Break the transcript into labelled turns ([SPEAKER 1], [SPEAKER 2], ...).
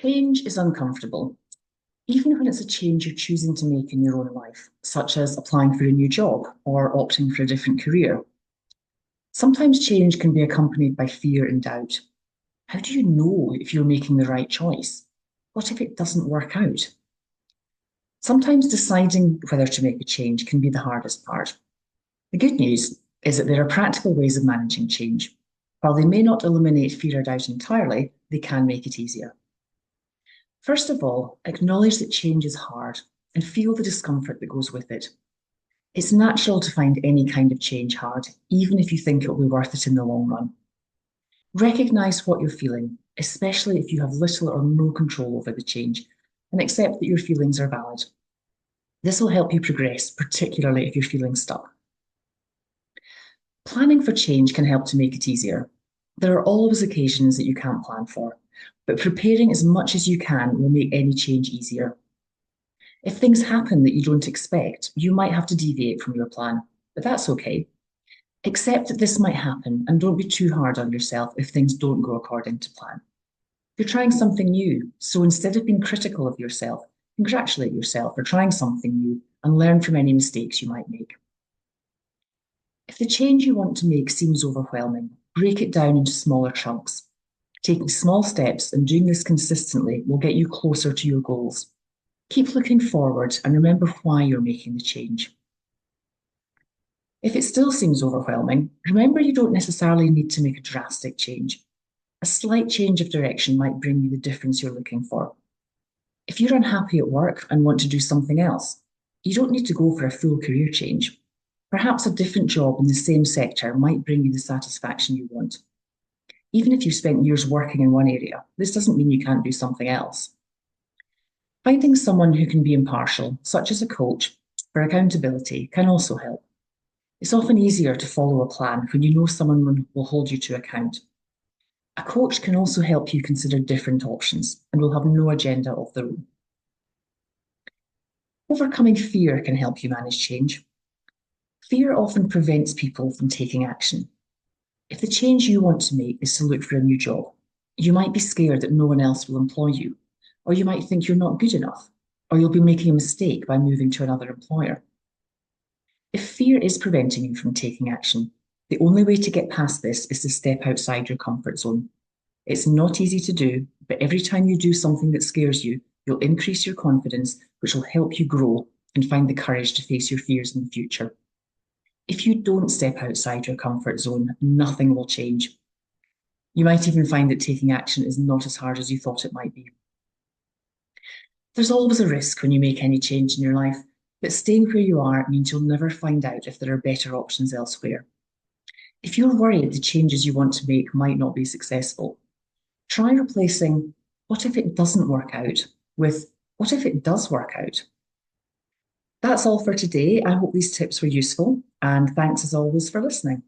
[SPEAKER 1] Change is uncomfortable, even when it's a change you're choosing to make in your own life, such as applying for a new job or opting for a different career. Sometimes change can be accompanied by fear and doubt. How do you know if you're making the right choice? What if it doesn't work out? Sometimes deciding whether to make a change can be the hardest part. The good news is that there are practical ways of managing change. While they may not eliminate fear or doubt entirely, they can make it easier. First of all, acknowledge that change is hard and feel the discomfort that goes with it. It's natural to find any kind of change hard, even if you think it will be worth it in the long run. Recognize what you're feeling, especially if you have little or no control over the change, and accept that your feelings are valid. This will help you progress, particularly if you're feeling stuck. Planning for change can help to make it easier. There are always occasions that you can't plan for, but preparing as much as you can will make any change easier. If things happen that you don't expect, you might have to deviate from your plan, but that's okay. Accept that this might happen and don't be too hard on yourself if things don't go according to plan. You're trying something new, so instead of being critical of yourself, congratulate yourself for trying something new and learn from any mistakes you might make. If the change you want to make seems overwhelming, break it down into smaller chunks. Taking small steps and doing this consistently will get you closer to your goals. Keep looking forward and remember why you're making the change. If it still seems overwhelming, remember you don't necessarily need to make a drastic change. A slight change of direction might bring you the difference you're looking for. If you're unhappy at work and want to do something else, you don't need to go for a full career change. Perhaps a different job in the same sector might bring you the satisfaction you want. Even if you've spent years working in one area, this doesn't mean you can't do something else. Finding someone who can be impartial, such as a coach, for accountability can also help. It's often easier to follow a plan when you know someone will hold you to account. A coach can also help you consider different options and will have no agenda of their own. Overcoming fear can help you manage change. Fear often prevents people from taking action. If the change you want to make is to look for a new job, you might be scared that no one else will employ you, or you might think you're not good enough, or you'll be making a mistake by moving to another employer. If fear is preventing you from taking action, the only way to get past this is to step outside your comfort zone. It's not easy to do, but every time you do something that scares you, you'll increase your confidence, which will help you grow and find the courage to face your fears in the future. If you don't step outside your comfort zone, nothing will change. You might even find that taking action is not as hard as you thought it might be. There's always a risk when you make any change in your life, but staying where you are means you'll never find out if there are better options elsewhere. If you're worried the changes you want to make might not be successful, try replacing "what if it doesn't work out" with "what if it does work out?" That's all for today. I hope these tips were useful, and thanks as always for listening.